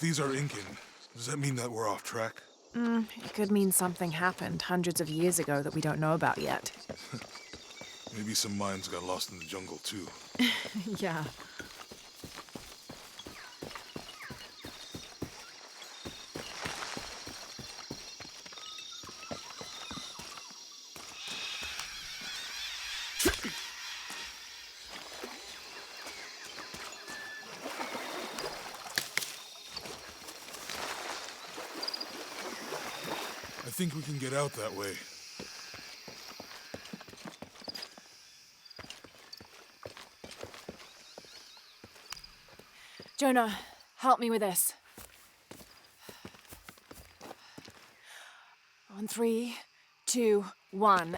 these are Incan, does that mean that we're off track? It could mean something happened hundreds of years ago that we don't know about yet. Maybe some minds got lost in the jungle, too. Yeah. I think we can get out that way. Jonah, help me with this. On 3, 2, 1.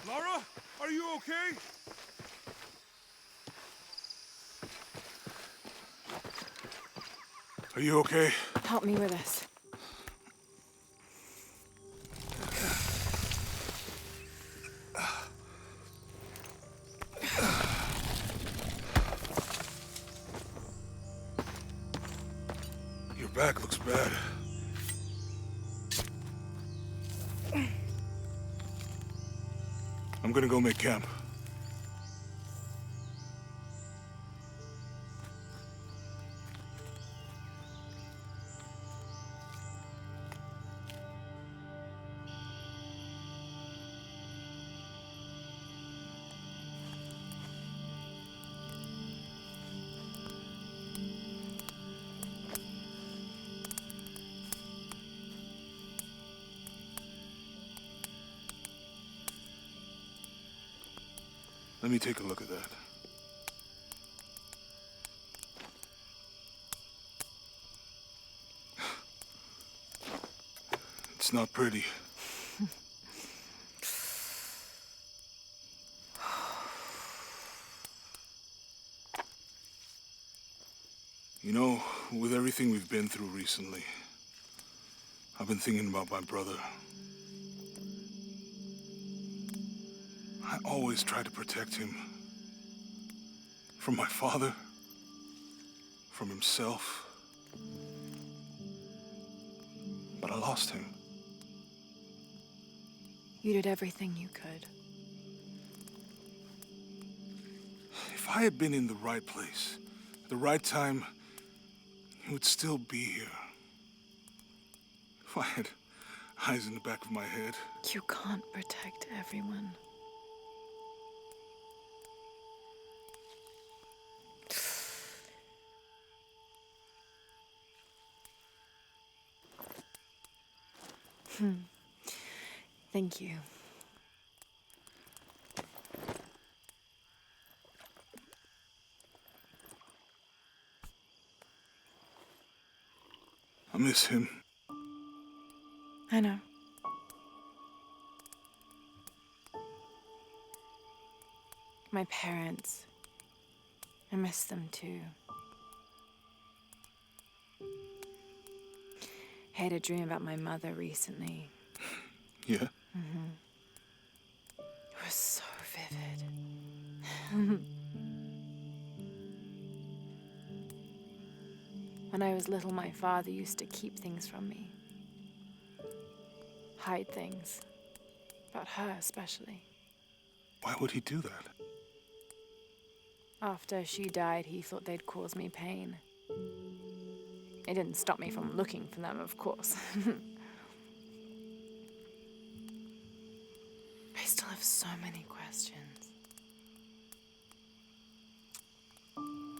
Lara, are you okay? Are you okay? Help me with this. Your back looks bad. I'm gonna go make camp. Let me take a look at that. It's not pretty. You know, with everything we've been through recently, I've been thinking about my brother. I always tried to protect him. From my father. From himself. But I lost him. You did everything you could. If I had been in the right place, at the right time, he would still be here. If I had eyes in the back of my head. You can't protect everyone. Thank you. I miss him. I know. My parents. I miss them too. I had a dream about my mother recently. Yeah? It was so vivid. When I was little, my father used to keep things from me. Hide things. About her, especially. Why would he do that? After she died, he thought they'd cause me pain. It didn't stop me from looking for them, of course. I still have so many questions.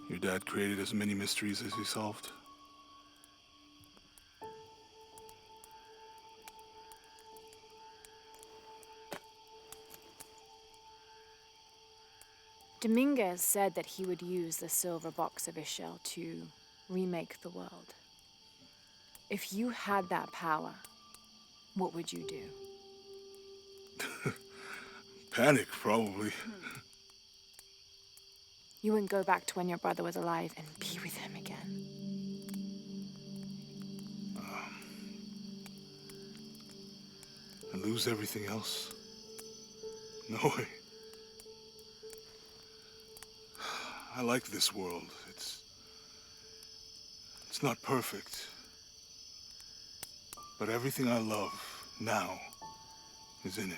Your dad created as many mysteries as he solved. Dominguez said that he would use the silver box of his shell to remake the world. If you had that power, what would you do? Panic, probably. You wouldn't go back to when your brother was alive and be with him again. And lose everything else? No way. I like this world. It's not perfect. But everything I love now is in it.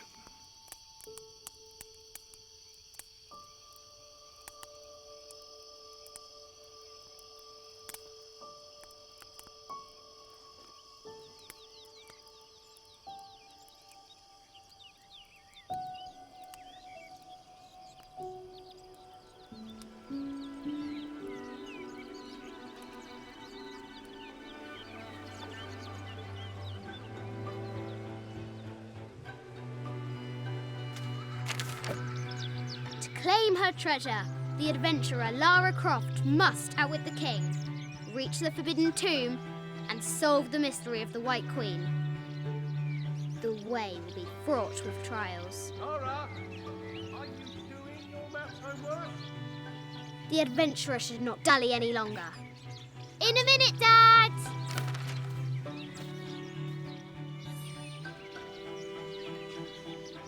Claim her treasure. The adventurer Lara Croft must outwit the king, reach the forbidden tomb, and solve the mystery of the White Queen. The way will be fraught with trials. Lara, are you doing your maths homework? The adventurer should not dally any longer. In a minute, Dad!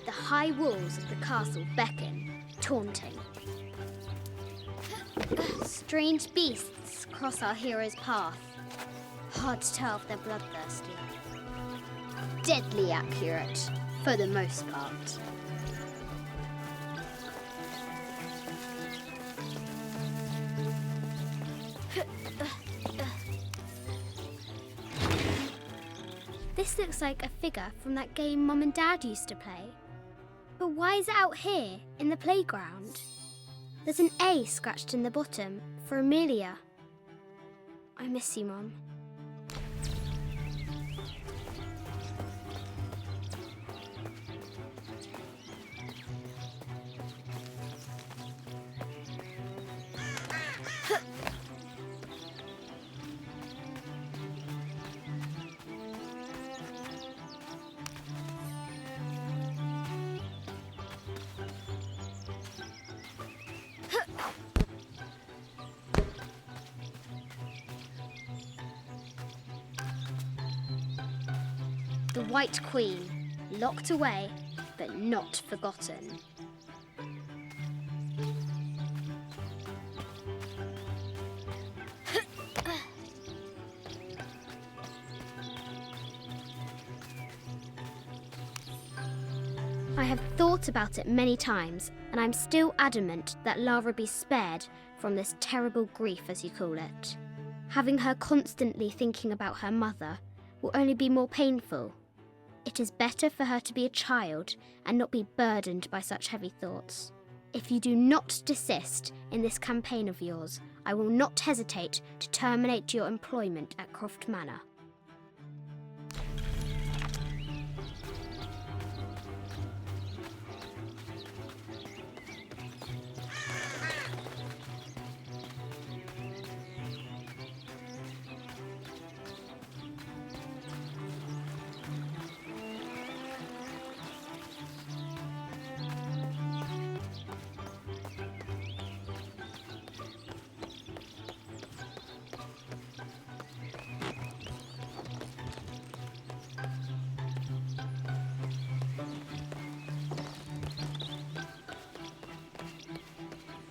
The high walls of the castle beckon, taunting. Strange beasts cross our hero's path. Hard to tell if they're bloodthirsty. Deadly accurate, for the most part. This looks like a figure from that game Mum and Dad used to play. But why is it out here, in the playground? There's an A scratched in the bottom, for Amelia. I miss you, Mum. The White Queen, locked away, but not forgotten. I have thought about it many times, and I'm still adamant that Lara be spared from this terrible grief, as you call it. Having her constantly thinking about her mother will only be more painful. It is better for her to be a child and not be burdened by such heavy thoughts. If you do not desist in this campaign of yours, I will not hesitate to terminate your employment at Croft Manor.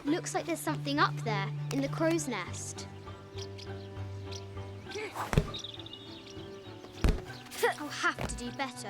Looks like there's something up there, in the crow's nest. have to do better.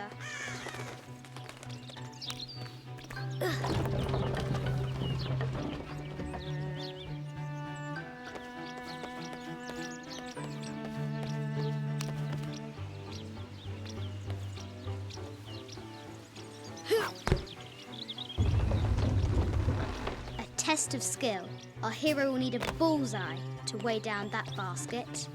A test of skill. Our hero will need a bullseye to weigh down that basket.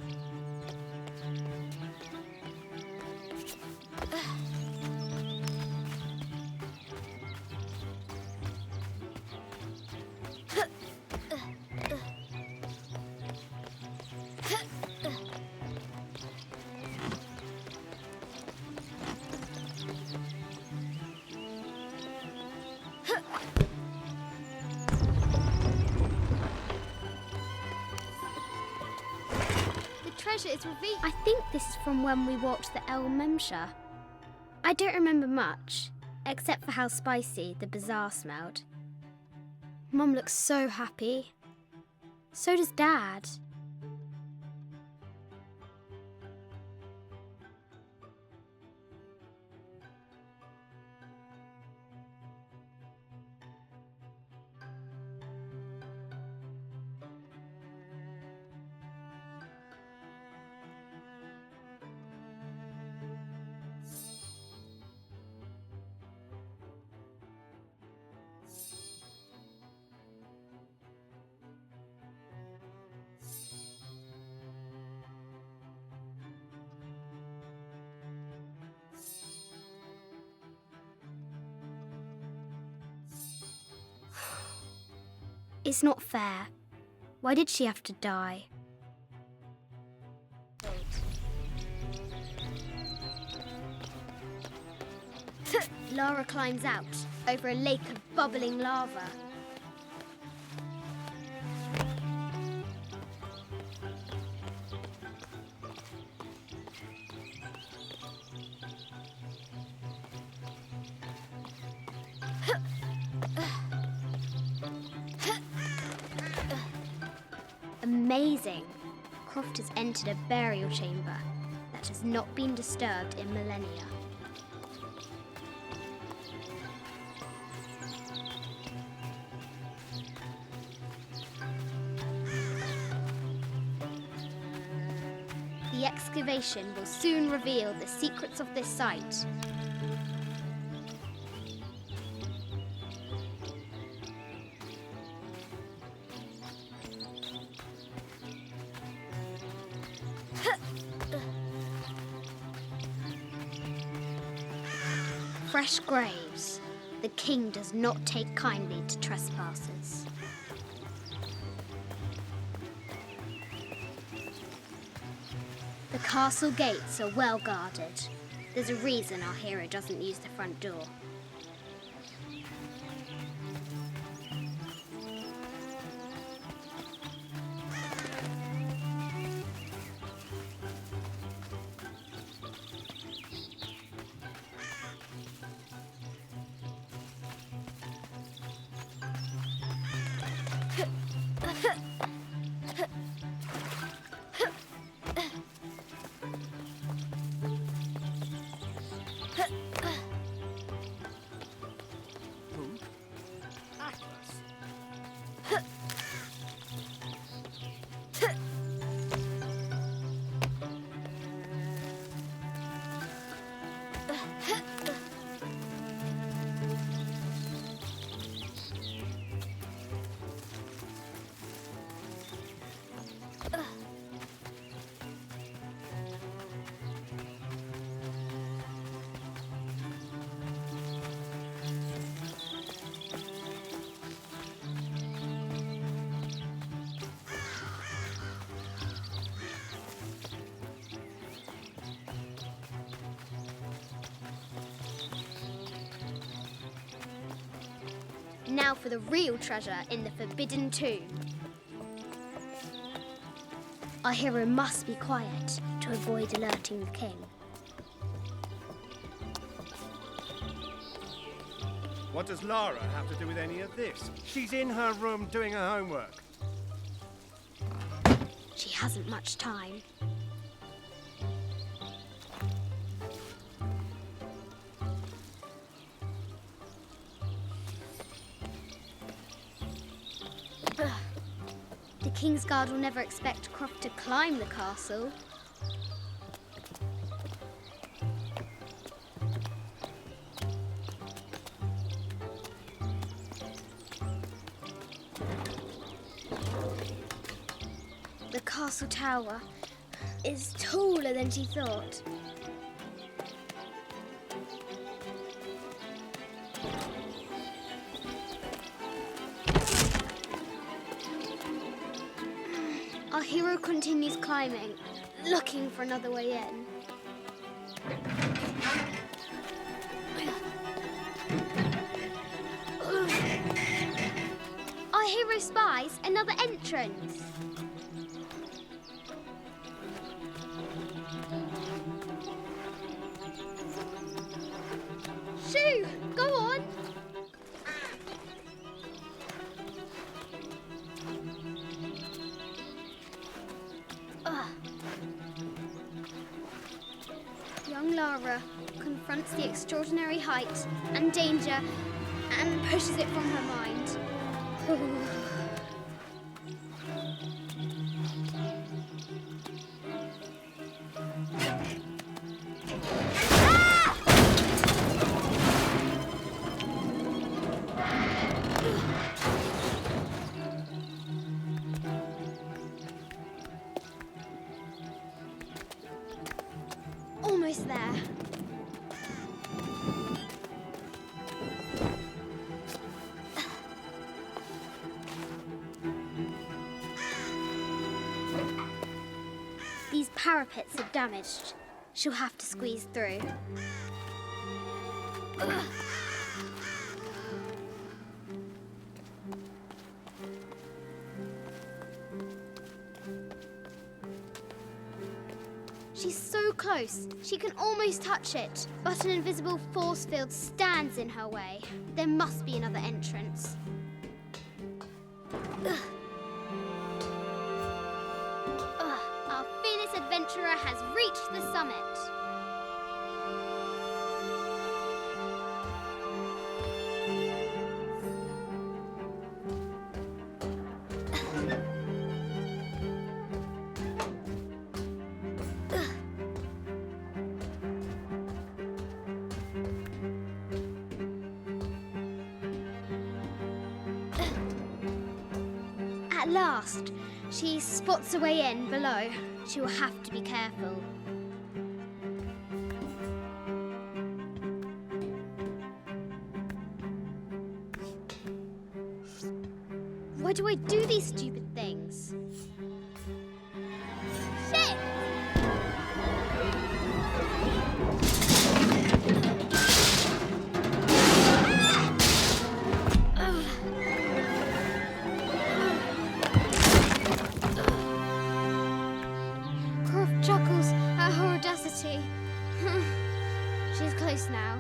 Is revealed. I think this is from when we watched the El Memsha. I don't remember much, except for how spicy the bazaar smelled. Mum looks so happy. So does Dad. It's not fair. Why did she have to die? Lara climbs out over a lake of bubbling lava. Amazing! Croft has entered a burial chamber that has not been disturbed in millennia. The excavation will soon reveal the secrets of this site. Fresh graves. The king does not take kindly to trespassers. The castle gates are well guarded. There's a reason our hero doesn't use the front door. Now for the real treasure in the Forbidden Tomb. Our hero must be quiet to avoid alerting the king. What does Lara have to do with any of this? She's in her room doing her homework. She hasn't much time. Kingsguard will never expect Croft to climb the castle. The castle tower is taller than she thought. Our hero continues climbing, looking for another way in. Our hero spies another entrance. Shoo! Go on! Young Lara confronts the extraordinary height and danger and pushes it from her mind. Almost there. These parapets are damaged. She'll have to squeeze through. She's so close, she can almost touch it, but an invisible force field stands in her way. There must be another entrance. Our fearless adventurer has reached the summit. At last, she spots a way in below. She will have to be careful. Why do I do these stupid things? Shit! Chuckles at her audacity. She's close now.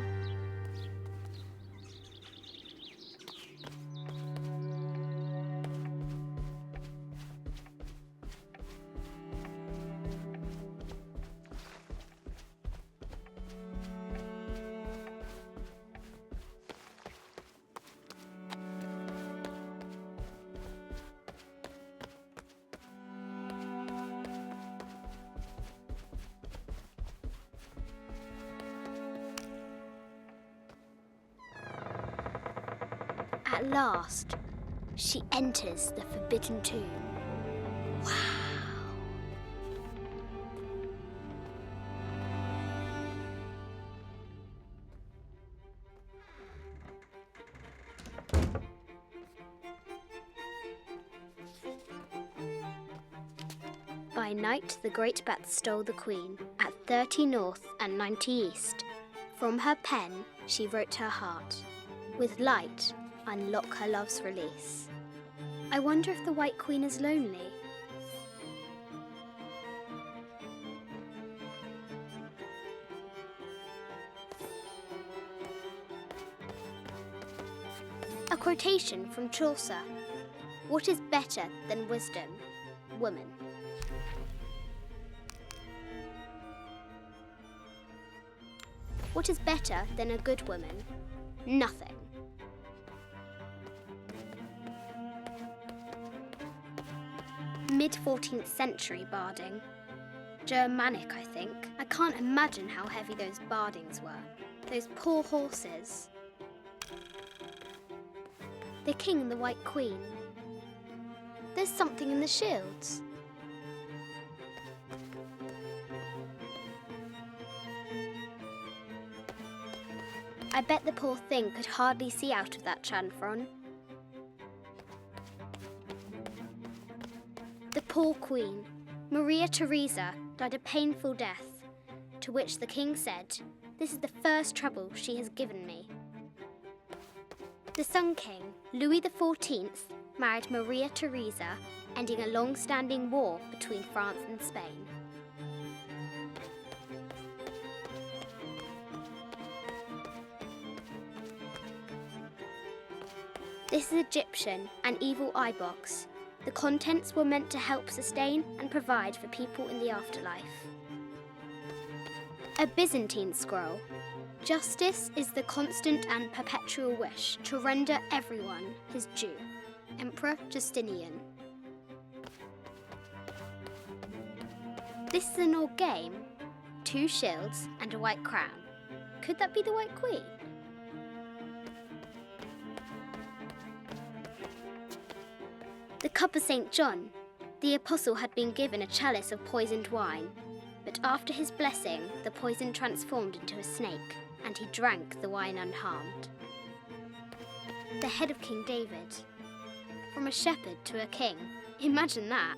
At last, she enters the Forbidden Tomb. Wow! By night, the great bat stole the queen at 30 north and 90 east. From her pen, she wrote her heart. With light, unlock her love's release. I wonder if the White Queen is lonely. A quotation from Chaucer. What is better than wisdom? Woman. What is better than a good woman? Nothing. mid-14th century barding. Germanic, I think. I can't imagine how heavy those bardings were. Those poor horses. The king and the White Queen. There's something in the shields. I bet the poor thing could hardly see out of that chanfron. The poor queen, Maria Theresa, died a painful death, to which the king said, "This is the first trouble she has given me." The Sun King, Louis XIV, married Maria Theresa, ending a long-standing war between France and Spain. This is Egyptian, an evil eye box. The contents were meant to help sustain and provide for people in the afterlife. A Byzantine scroll. Justice is the constant and perpetual wish to render everyone his due. Emperor Justinian. This is an old game. 2 shields and a white crown. Could that be the White Queen? The cup of St. John. The apostle had been given a chalice of poisoned wine, but after his blessing, the poison transformed into a snake, and he drank the wine unharmed. The head of King David. From a shepherd to a king. Imagine that.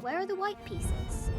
Where are the white pieces?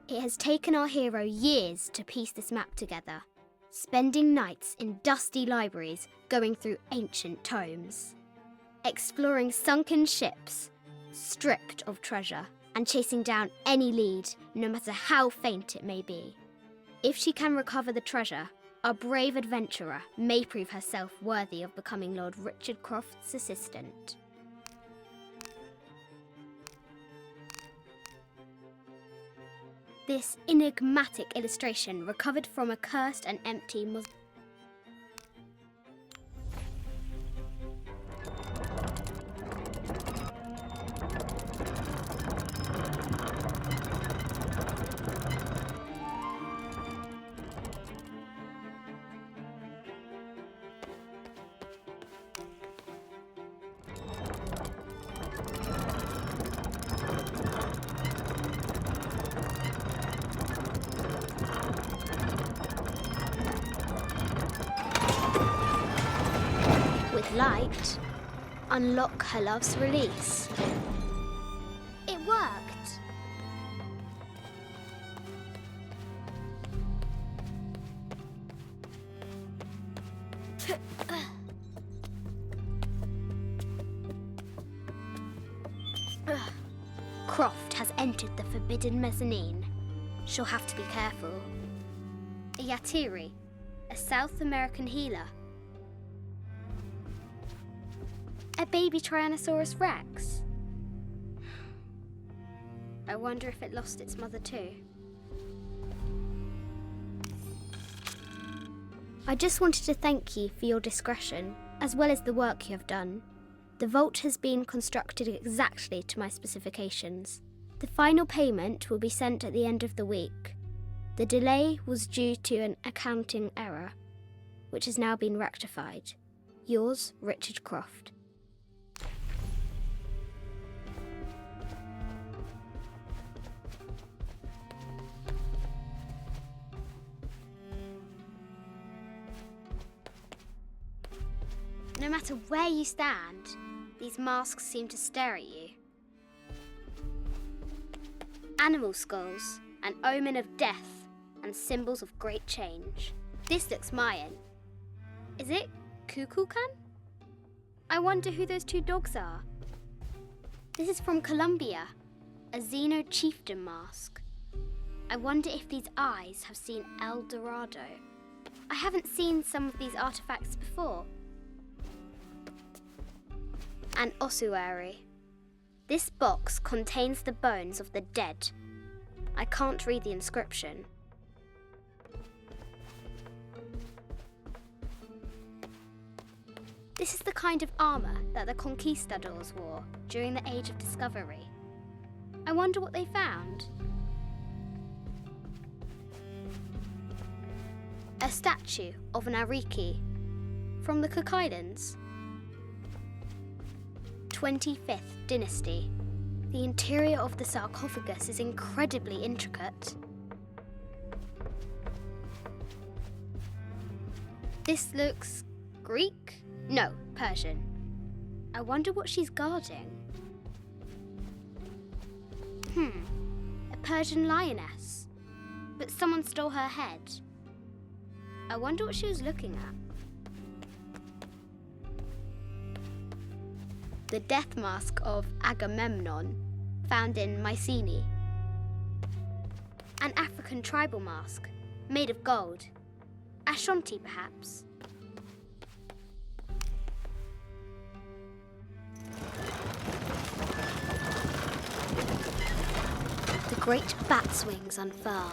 It has taken our hero years to piece this map together, spending nights in dusty libraries going through ancient tomes, exploring sunken ships, stripped of treasure, and chasing down any lead, no matter how faint it may be. If she can recover the treasure, our brave adventurer may prove herself worthy of becoming Lord Richard Croft's assistant. This enigmatic illustration recovered from a cursed and empty Muslim. Light, unlock her love's release. It worked. Croft has entered the forbidden mezzanine. She'll have to be careful. A Yatiri, a South American healer. A baby Tyrannosaurus Rex. I wonder if it lost its mother too. I just wanted to thank you for your discretion, as well as the work you have done. The vault has been constructed exactly to my specifications. The final payment will be sent at the end of the week. The delay was due to an accounting error, which has now been rectified. Yours, Richard Croft. No matter where you stand, these masks seem to stare at you. Animal skulls, an omen of death, and symbols of great change. This looks Mayan. Is it Kukulkan? I wonder who those two dogs are. This is from Colombia, a Xeno chieftain mask. I wonder if these eyes have seen El Dorado. I haven't seen some of these artifacts before. An ossuary. This box contains the bones of the dead. I can't read the inscription. This is the kind of armour that the conquistadors wore during the Age of Discovery. I wonder what they found. A statue of an Ariki from the Cook Islands. 25th Dynasty. The interior of the sarcophagus is incredibly intricate. This looks Greek? No, Persian. I wonder what she's guarding. A Persian lioness. But someone stole her head. I wonder what she was looking at. The death mask of Agamemnon, found in Mycenae. An African tribal mask, made of gold. Ashanti, perhaps. The great bat's wings unfurl.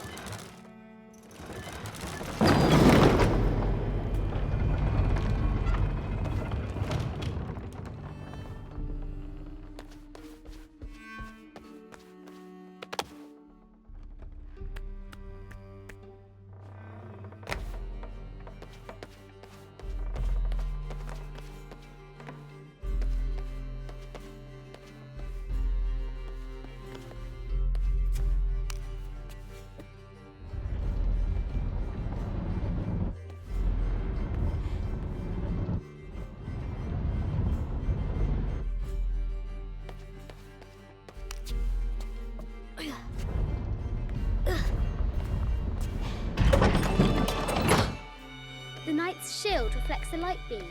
The knight's shield reflects the light beam.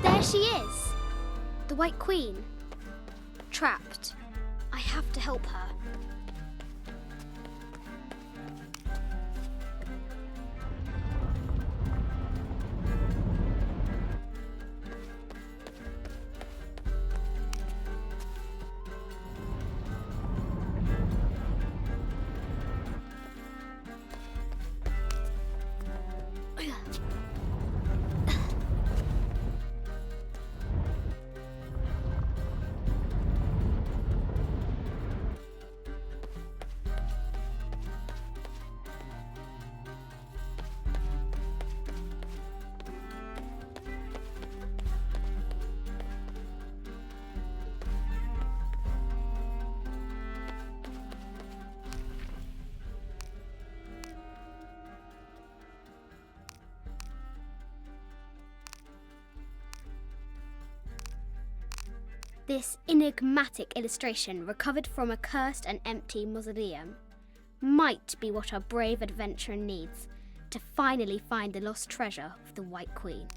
There she is! The White Queen. Trapped. I have to help her. This enigmatic illustration, recovered from a cursed and empty mausoleum, might be what our brave adventurer needs to finally find the lost treasure of the White Queen.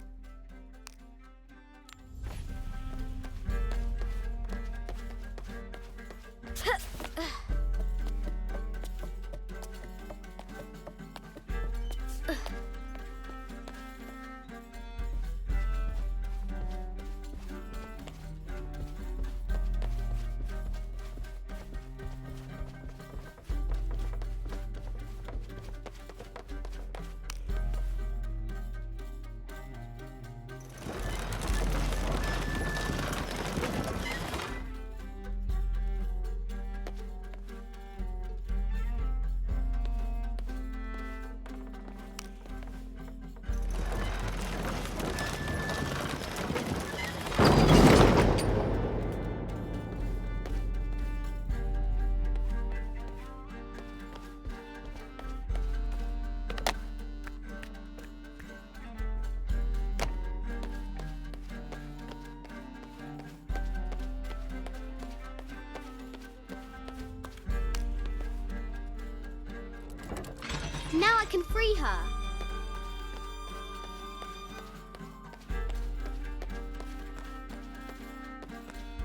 Now I can free her.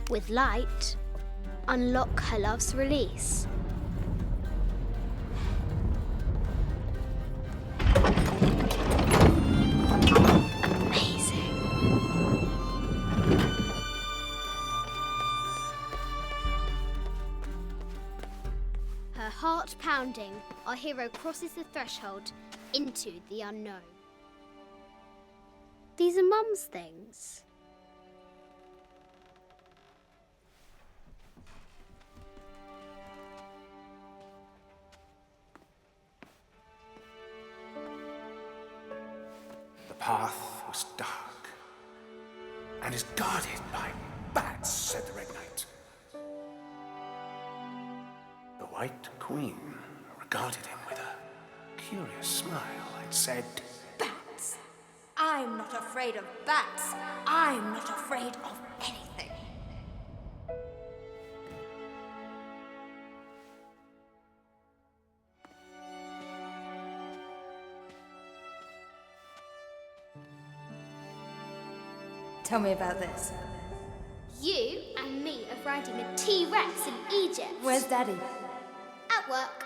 With light, unlock her love's release. Amazing. Her heart pounding, our hero crosses the threshold into the unknown. These are Mum's things. The path was dark and is guarded by bats, said the Red Knight. The White Queen regarded him with a curious smile and said, Bats? I'm not afraid of bats. I'm not afraid of anything. Tell me about this. You and me are riding a T-Rex in Egypt. Where's Daddy? At work.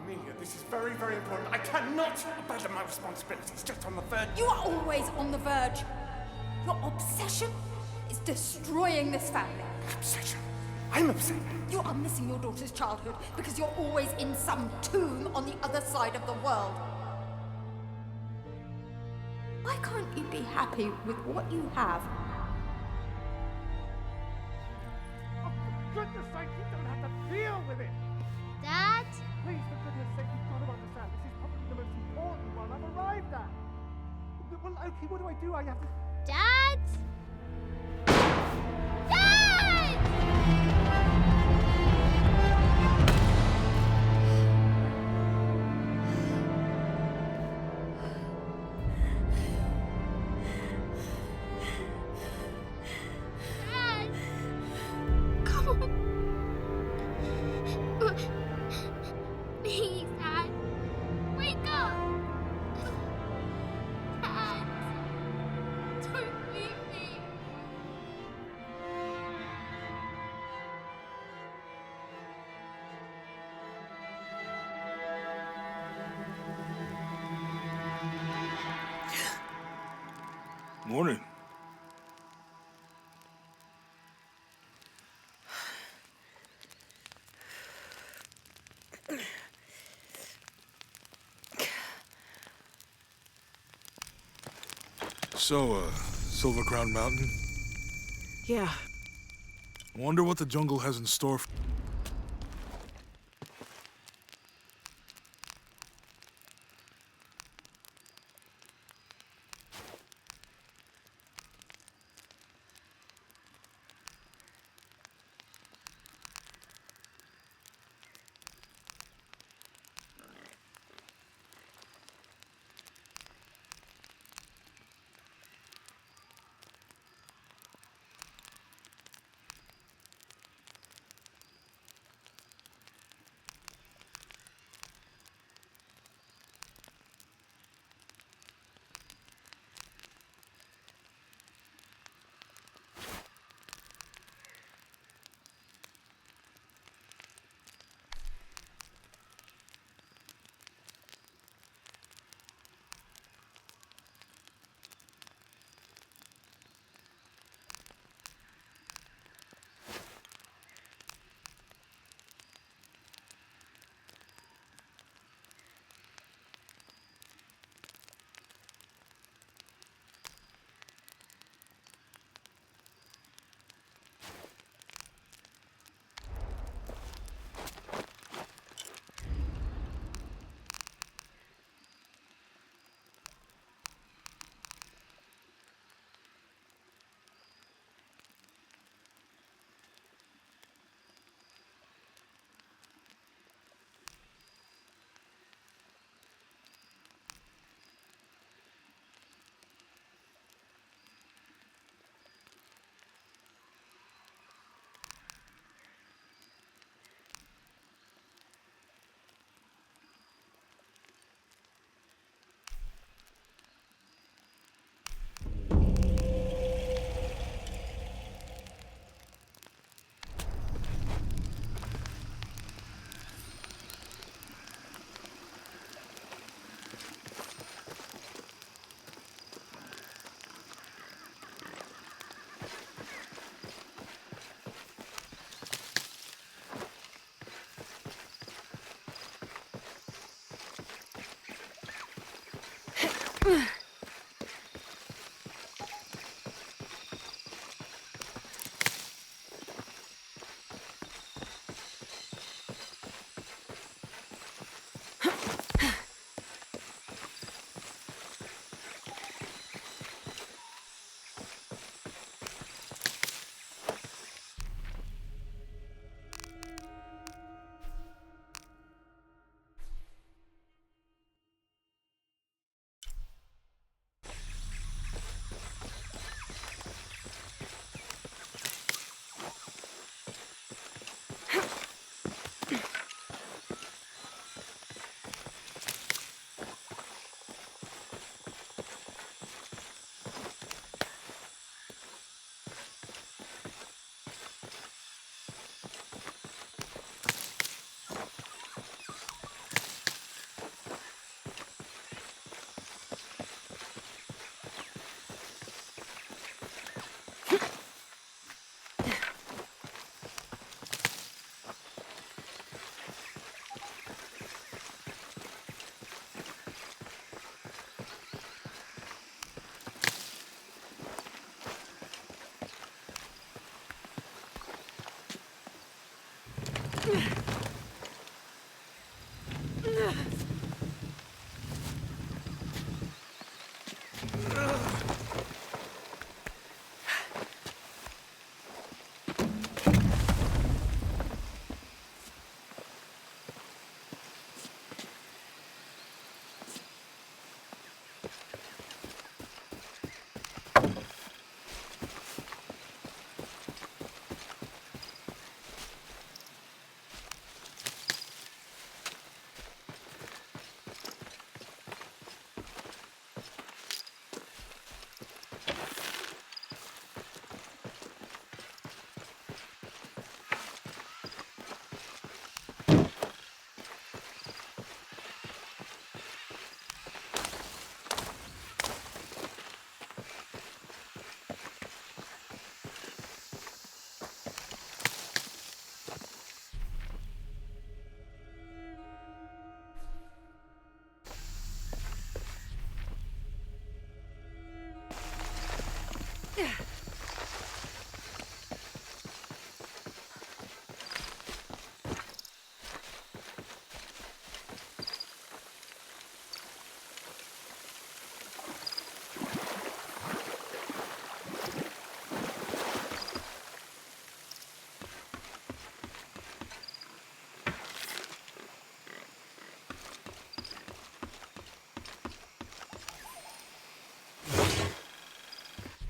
Amelia, this is very, very important. I cannot abandon my responsibilities just on the verge. You are always on the verge. Your obsession is destroying this family. Obsession. I'm upset. You are missing your daughter's childhood because you're always in some tomb on the other side of the world. Why can't you be happy with what you have? Oh, for goodness sake, you don't have to deal with it. Dad? Please, for goodness sake, you've got to understand. This is probably the most important one I've arrived at. Well, okay, what do? I have to... Dad? Dad! Dad! Come on. Please, Dad. Wake up. Dad. Don't leave me. Morning. So, Silver Crown Mountain? Yeah. Wonder what the jungle has in store for...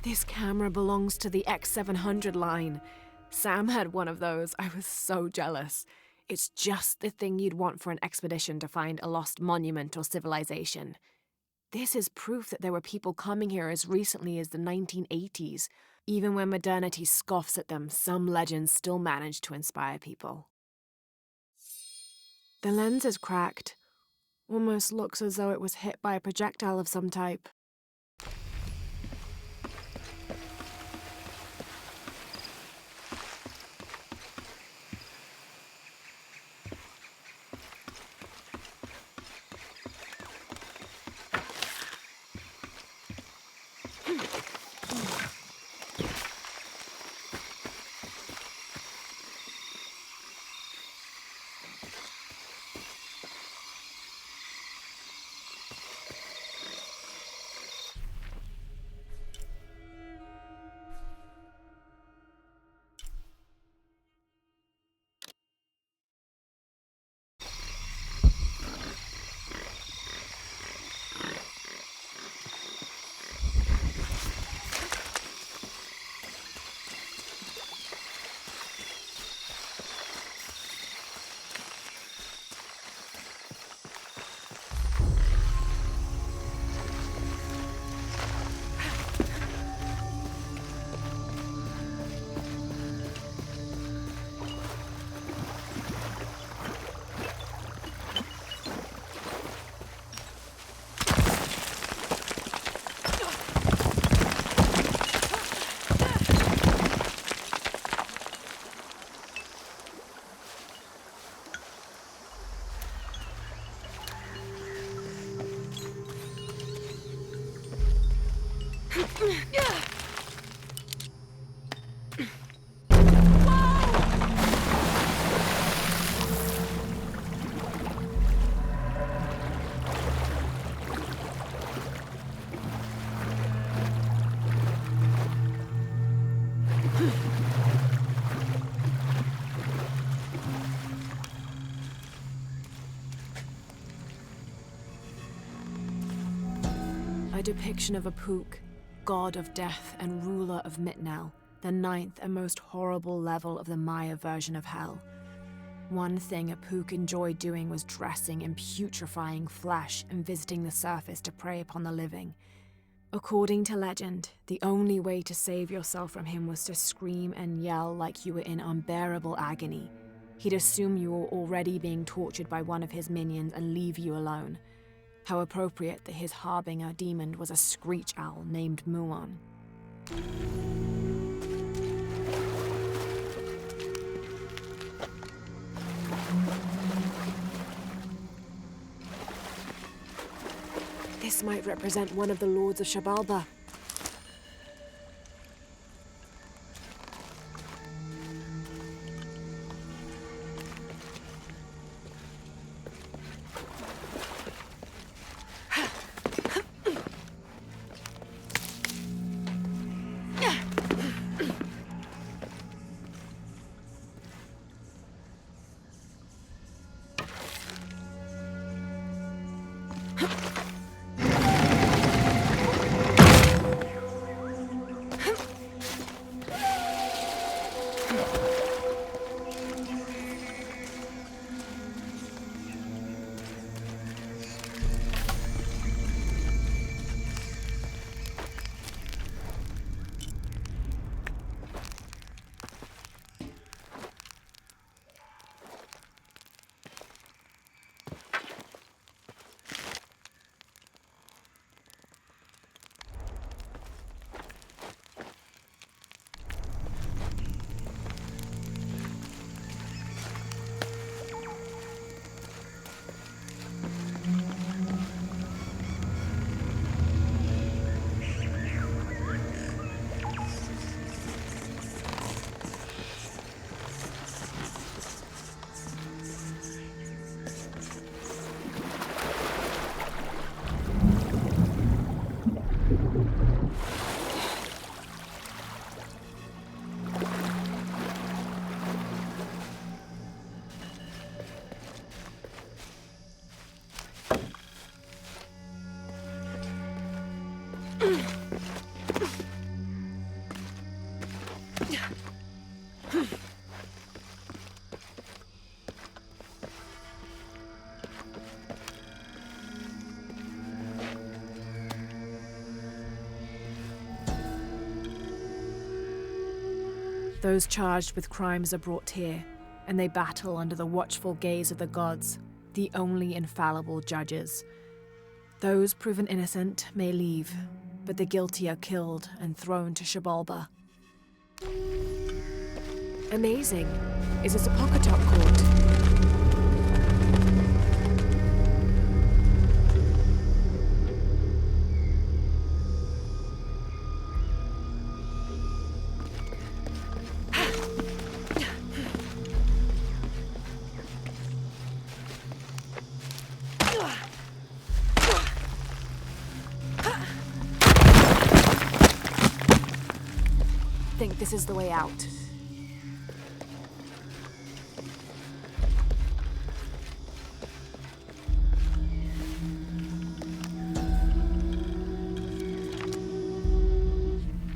This camera belongs to the X700 line. Sam had one of those. I was so jealous. It's just the thing you'd want for an expedition to find a lost monument or civilization. This is proof that there were people coming here as recently as the 1980s. Even when modernity scoffs at them, some legends still manage to inspire people. The lens is cracked. Almost looks as though it was hit by a projectile of some type. A depiction of a Pook, god of death and ruler of Mitnell, the ninth and most horrible level of the Maya version of hell. One thing a Pook enjoyed doing was dressing in putrefying flesh and visiting the surface to prey upon the living. According to legend, the only way to save yourself from him was to scream and yell like you were in unbearable agony. He'd assume you were already being tortured by one of his minions and leave you alone. How appropriate that his harbinger demon was a screech owl named Muon. This might represent one of the lords of Shabalba. Those charged with crimes are brought here, and they battle under the watchful gaze of the gods, the only infallible judges. Those proven innocent may leave, but the guilty are killed and thrown to Xibalba. Amazing. Is this a Pocketot court? I think this is the way out.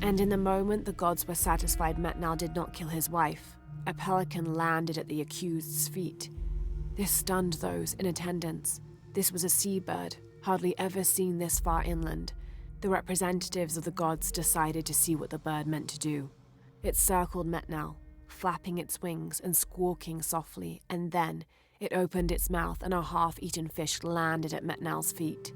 And in the moment the gods were satisfied Metnal did not kill his wife, a pelican landed at the accused's feet. This stunned those in attendance. This was a seabird, hardly ever seen this far inland. The representatives of the gods decided to see what the bird meant to do. It circled Metnal, flapping its wings and squawking softly, and then it opened its mouth and a half-eaten fish landed at Metnal's feet.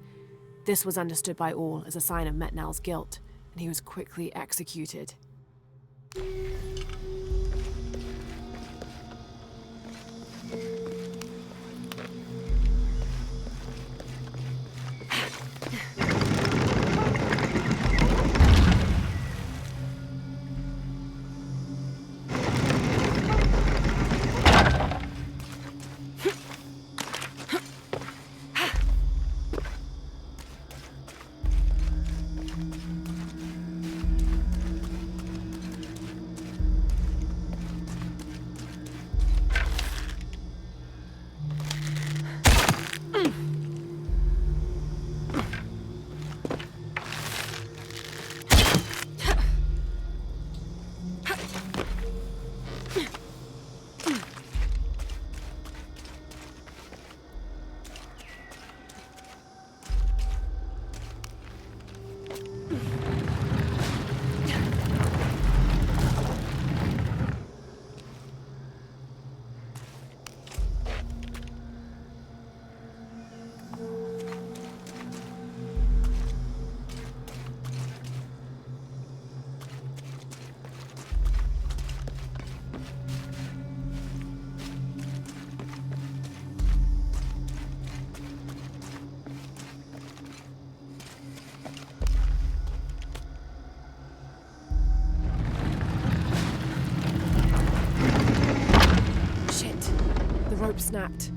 This was understood by all as a sign of Metnal's guilt, and he was quickly executed. Rope snapped.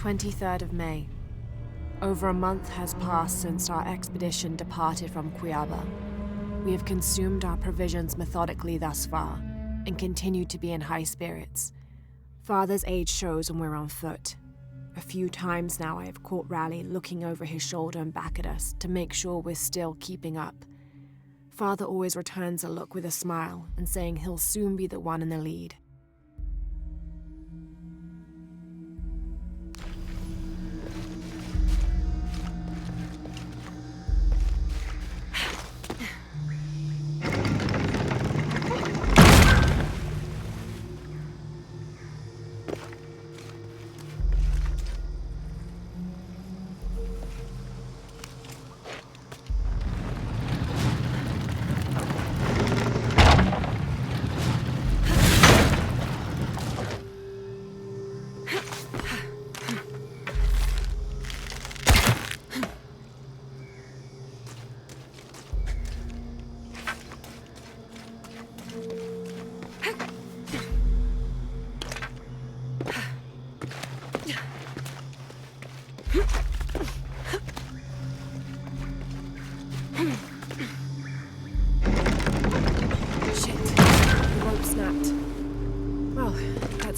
"23rd of May. Over a month has passed since our expedition departed from Cuyaba. We have consumed our provisions methodically thus far, and continue to be in high spirits. Father's age shows when we're on foot. A few times now I have caught Raleigh looking over his shoulder and back at us to make sure we're still keeping up. Father always returns a look with a smile and saying he'll soon be the one in the lead.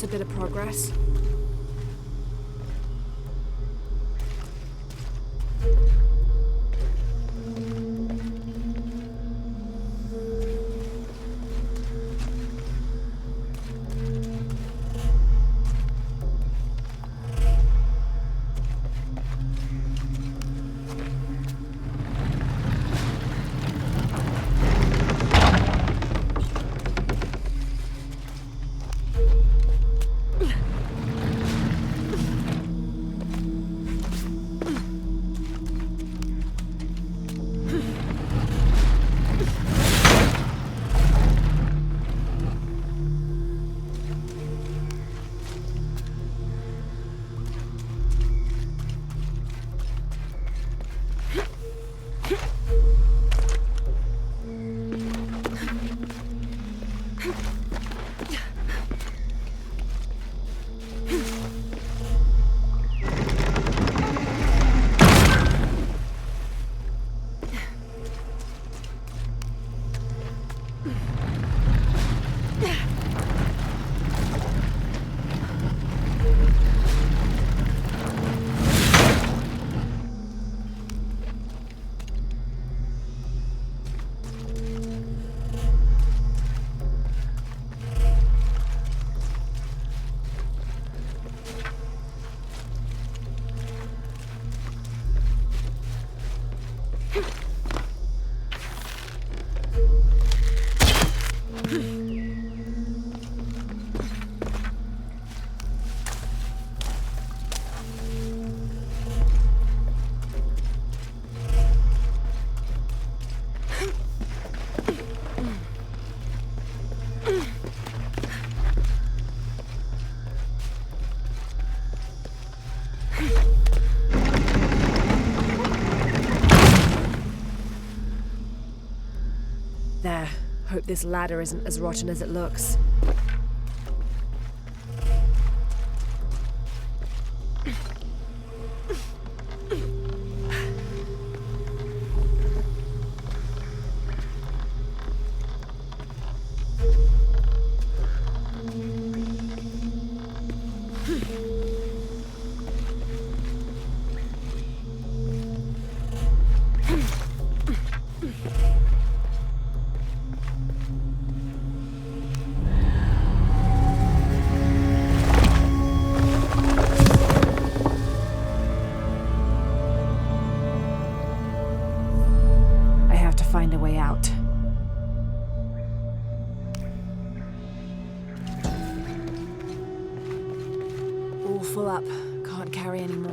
A bit of progress. There. Hope this ladder isn't as rotten as it looks. Find a way out. All full up. Can't carry any more.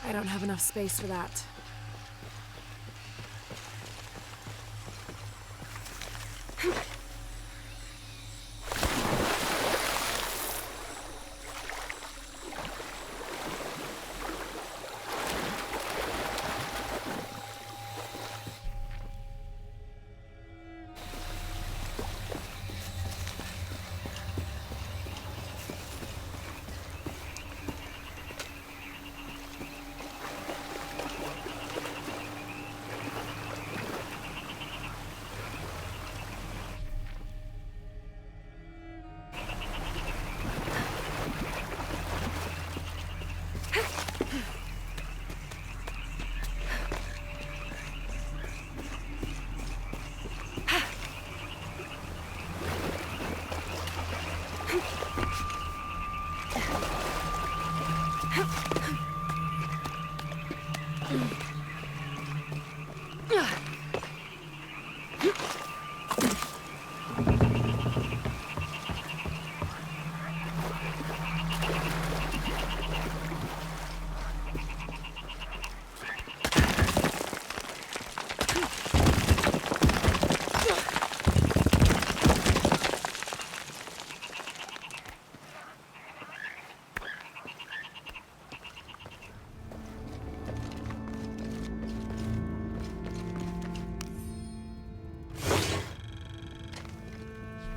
I don't have enough space for that.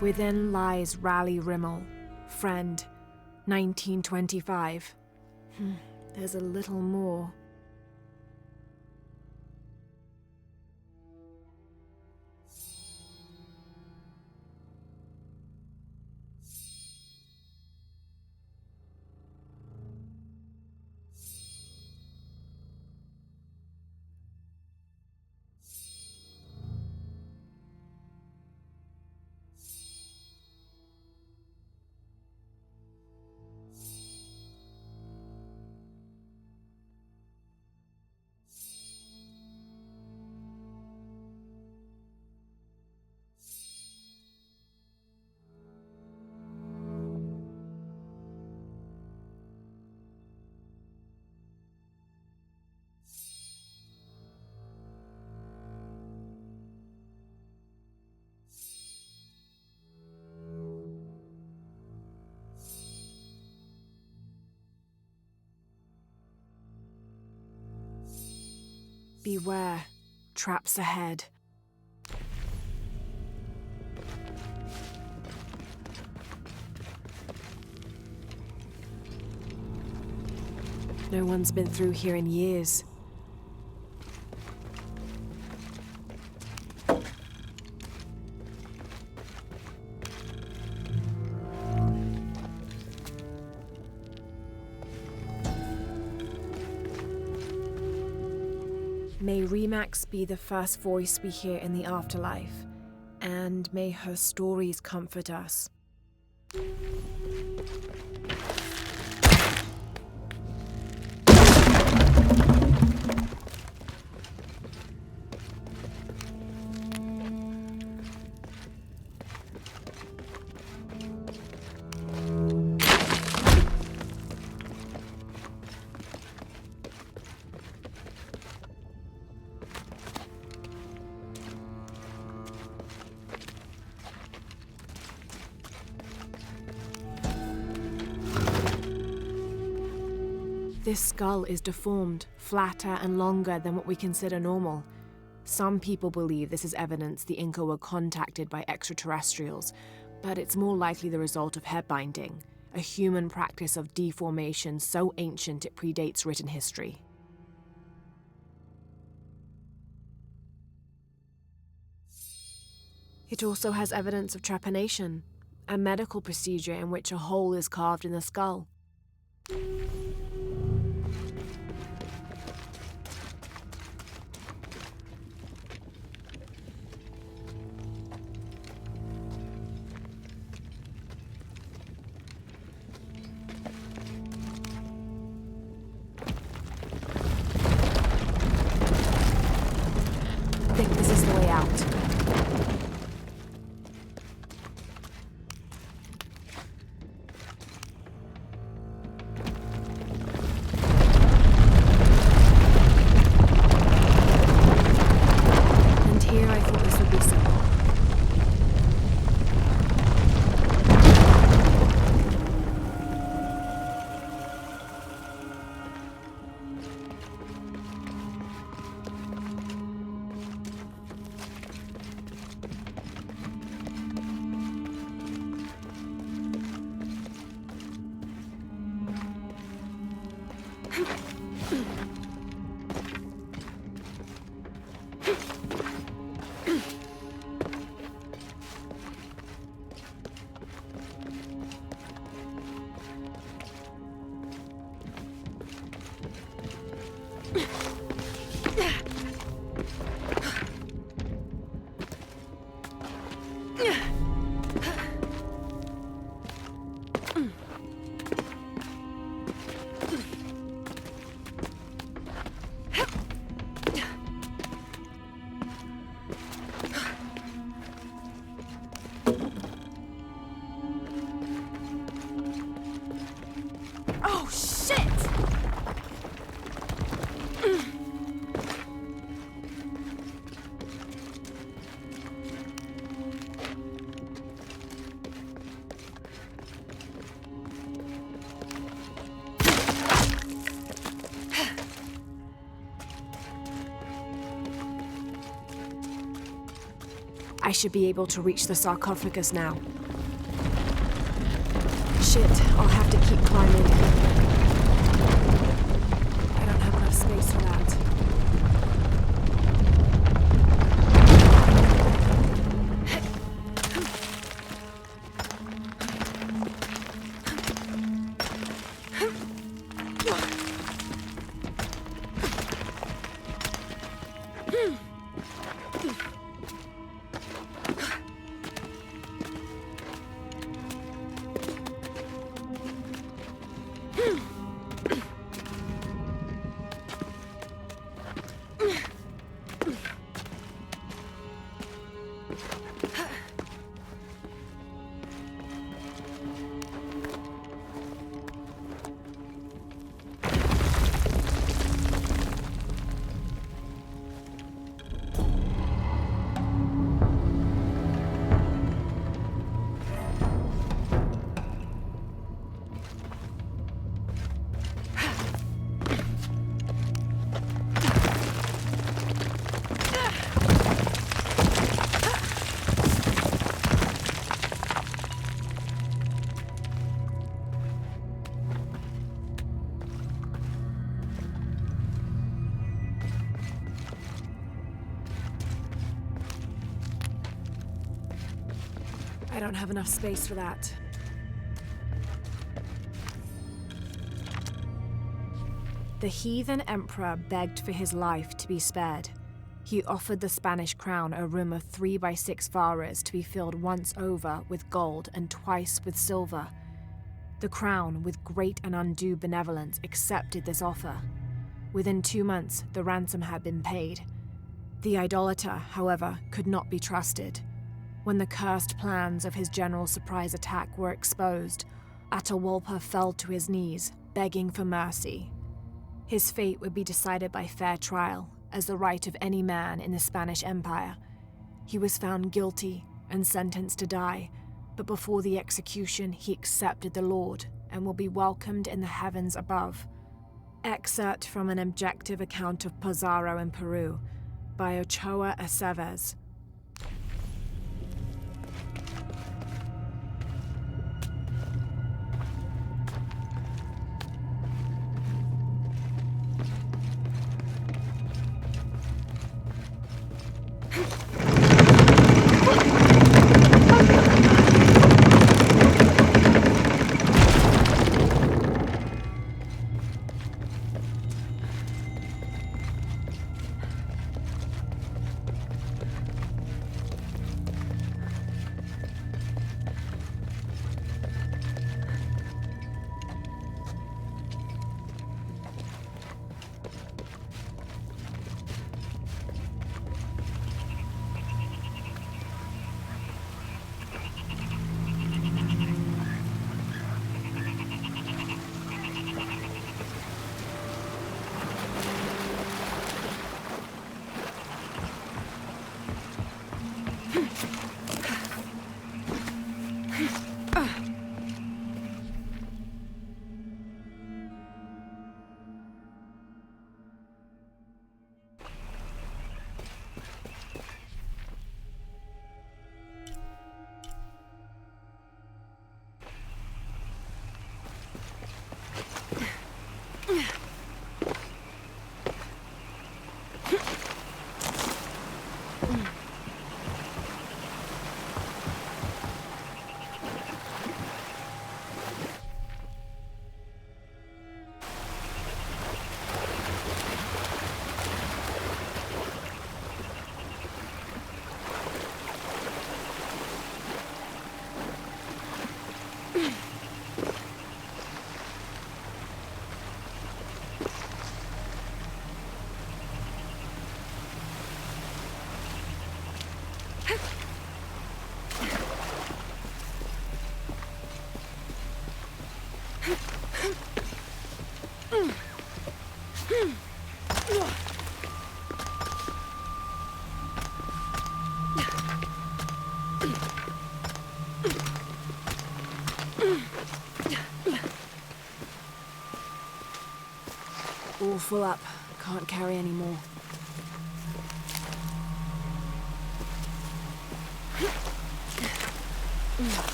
Within lies Raleigh Rimmel, friend, 1925. There's a little more. Beware, traps ahead. No one's been through here in years. May Remax be the first voice we hear in the afterlife, and may her stories comfort us. This skull is deformed, flatter and longer than what we consider normal. Some people believe this is evidence the Inca were contacted by extraterrestrials, but it's more likely the result of head binding, a human practice of deformation so ancient it predates written history. It also has evidence of trepanation, a medical procedure in which a hole is carved in the skull. I think this is the way out. I should be able to reach the sarcophagus now. Shit, I'll have to keep climbing. I don't have enough space for that. I don't have enough space for that. The heathen emperor begged for his life to be spared. He offered the Spanish crown a room of 3 by 6 varas to be filled once over with gold and twice with silver. The crown, with great and undue benevolence, accepted this offer. Within 2 months, the ransom had been paid. The idolater, however, could not be trusted. When the cursed plans of his general's surprise attack were exposed, Atahualpa fell to his knees, begging for mercy. His fate would be decided by fair trial, as the right of any man in the Spanish Empire. He was found guilty and sentenced to die, but before the execution he accepted the Lord and will be welcomed in the heavens above. Excerpt from an objective account of Pizarro in Peru by Ochoa Aceves. All full up. Can't carry any more.